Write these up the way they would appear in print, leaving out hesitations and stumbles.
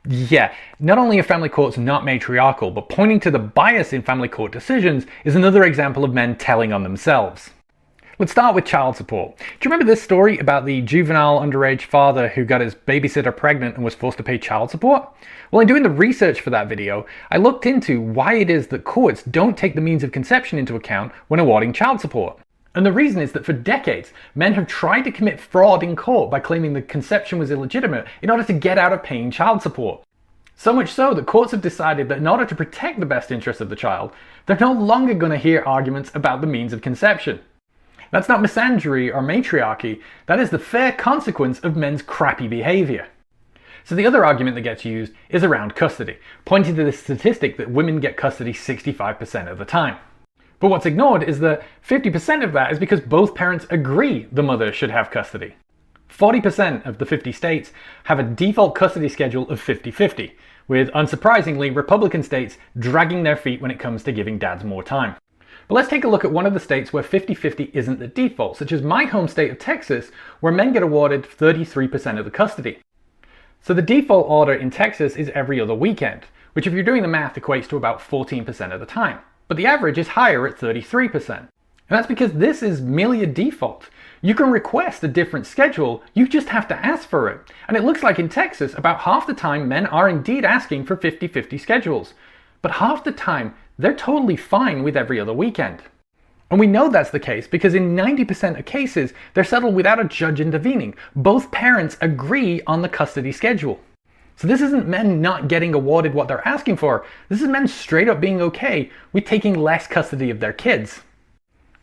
Yeah, not only are family courts not matriarchal, but pointing to the bias in family court decisions is another example of men telling on themselves. Let's start with child support. Do you remember this story about the juvenile underage father who got his babysitter pregnant and was forced to pay child support? Well, in doing the research for that video, I looked into why it is that courts don't take the means of conception into account when awarding child support. And the reason is that for decades, men have tried to commit fraud in court by claiming the conception was illegitimate in order to get out of paying child support. So much so that courts have decided that in order to protect the best interests of the child, they're no longer going to hear arguments about the means of conception. That's not misandry or matriarchy, that is the fair consequence of men's crappy behaviour. So the other argument that gets used is around custody, pointing to the statistic that women get custody 65% of the time. But what's ignored is that 50% of that is because both parents agree the mother should have custody. 40% of the 50 states have a default custody schedule of 50-50, with unsurprisingly Republican states dragging their feet when it comes to giving dads more time. But let's take a look at one of the states where 50-50 isn't the default, such as my home state of Texas, where men get awarded 33% of the custody. So the default order in Texas is every other weekend, which if you're doing the math equates to about 14% of the time. But the average is higher at 33%. And that's because this is merely a default. You can request a different schedule, you just have to ask for it. And it looks like in Texas, about half the time men are indeed asking for 50-50 schedules. But half the time, they're totally fine with every other weekend. And we know that's the case because in 90% of cases, they're settled without a judge intervening. Both parents agree on the custody schedule. So this isn't men not getting awarded what they're asking for. This is men straight up being okay with taking less custody of their kids.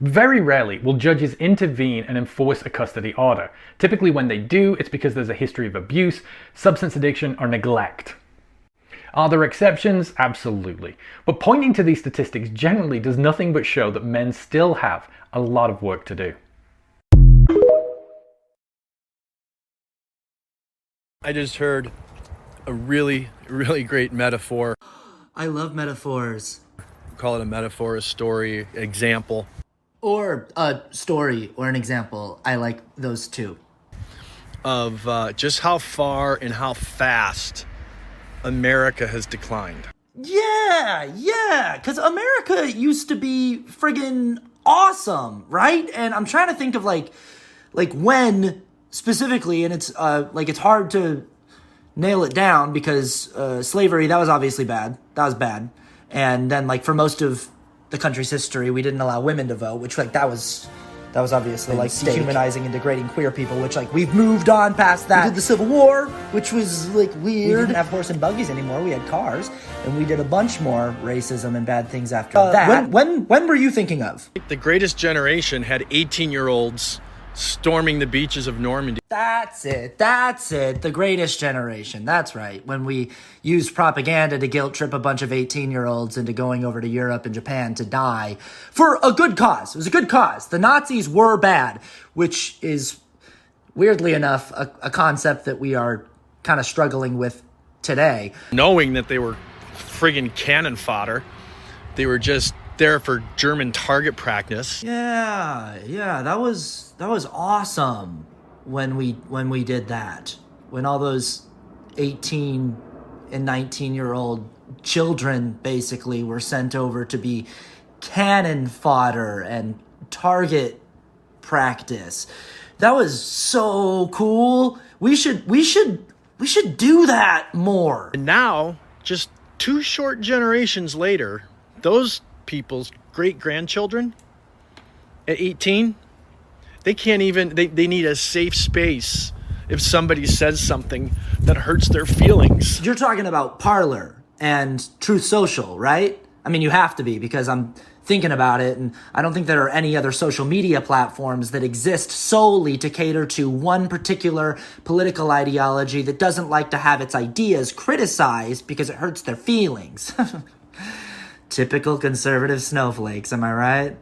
Very rarely will judges intervene and enforce a custody order. Typically when they do, it's because there's a history of abuse, substance addiction, or neglect. Are there exceptions? Absolutely. But pointing to these statistics generally does nothing but show that men still have a lot of work to do. I just heard a really great metaphor. I love metaphors. Call it a metaphor, a story, example. Or a story or an example. I like those too. Of just how far and how fast America has declined. Yeah, because America used to be friggin' awesome, right? And I'm trying to think of like when specifically, and it's it's hard to nail it down because slavery, that was obviously bad. That was bad. And then for most of the country's history, we didn't allow women to vote, which that was obviously dehumanizing and degrading queer people, which we've moved on past that. We did the Civil War, which was weird. We didn't have horse and buggies anymore. We had cars, and we did a bunch more racism and bad things after that. When were you thinking of? The Greatest Generation had 18-year-olds storming the beaches of Normandy. That's it. The Greatest Generation. That's right. When we used propaganda to guilt trip a bunch of 18-year-olds into going over to Europe and Japan to die for a good cause. It was a good cause. The Nazis were bad, which is, weirdly enough, a concept that we are kind of struggling with today. Knowing that they were friggin' cannon fodder, they were just there for German target practice. Yeah, that was awesome when we did that. When all those 18 and 19-year-old children basically were sent over to be cannon fodder and target practice. That was so cool. We should do that more. And now, just 2 short generations later, those people's great-grandchildren at 18, they can't even, they need a safe space if somebody says something that hurts their feelings. You're talking about Parler and Truth Social, right? I mean, you have to be, because I'm thinking about it, and I don't think there are any other social media platforms that exist solely to cater to one particular political ideology that doesn't like to have its ideas criticized because it hurts their feelings. Typical conservative snowflakes, am I right?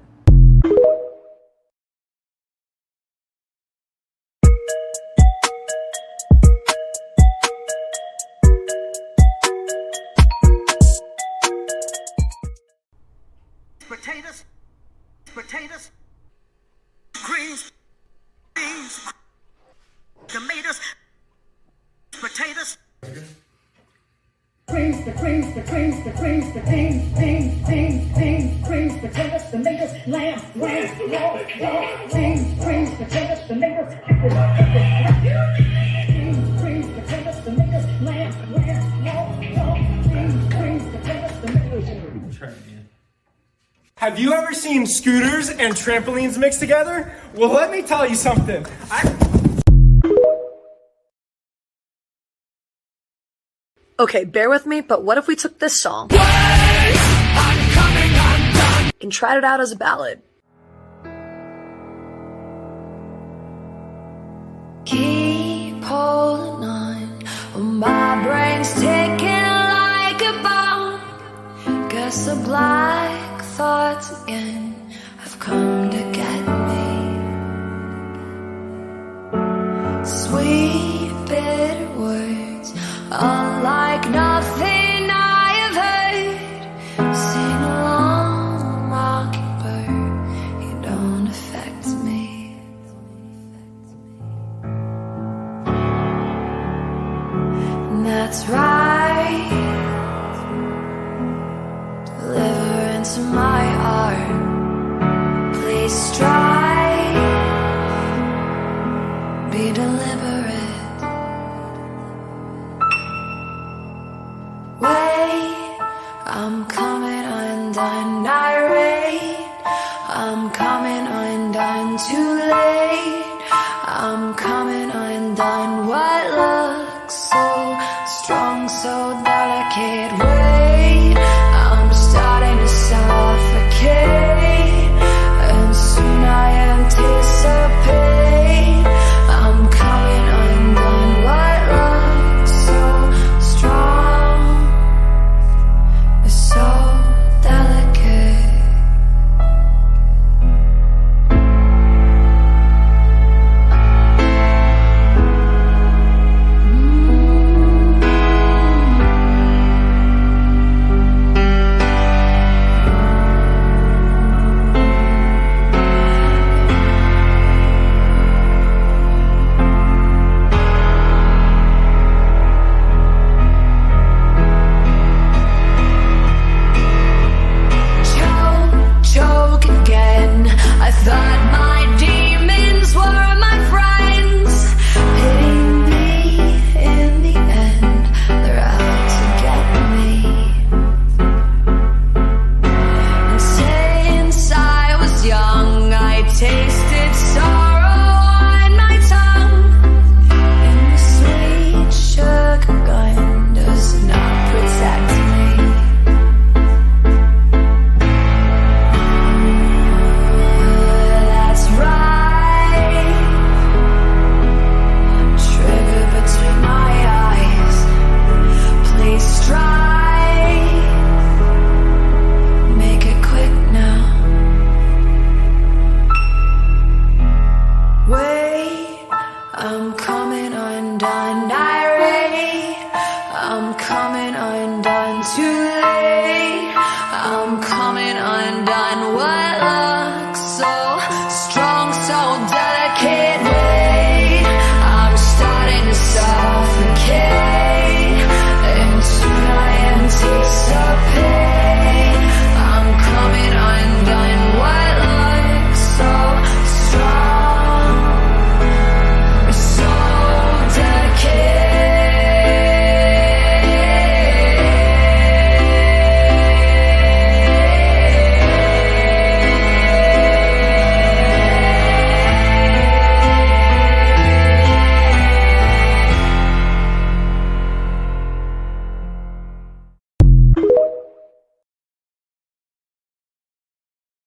Potatoes, greens, beans, tomatoes, potatoes. cringe, the cringe, the cringe, the cringe, the cringe, cringe, cringe, cringe, cringe, the cringe, the make us laugh, laugh, laugh, laugh, cringe, cringe, the cringe, the make us cringe, cringe, the cringe, the make us laugh, laugh, laugh, laugh, cringe, cringe, the cringe, the make us. Have you ever seen scooters and trampolines mixed together? Well, let me tell you something. Okay, bear with me, but what if we took this song and tried it out as a ballad? Keep holding on, my brain's ticking like a bomb. Guess the black thoughts again have come to get me. Sweet bitter words, unlike nothing I have heard. Sing along, mockingbird, you don't affect me. And that's right, deliver into my heart. Please try, be deliberate. Wait, I'm coming undone, irate. I'm coming undone, too late. I'm coming undone, what looks so strong, so delicate. Wait, I'm starting to suffocate, and soon I anticipate. I'm coming undone, what looks so strong, so delicate. Choke again. I thought my demons were my friends. Hitting me in the end, they're out to get me. And since I was young, I tasted sorrow on my tongue. And the sweet sugar gun does not protect me. That's right. Trigger between my eyes. Please try. Make it quick now. Wait, I'm coming undone, irate. I'm coming undone, too late. I'm coming undone, what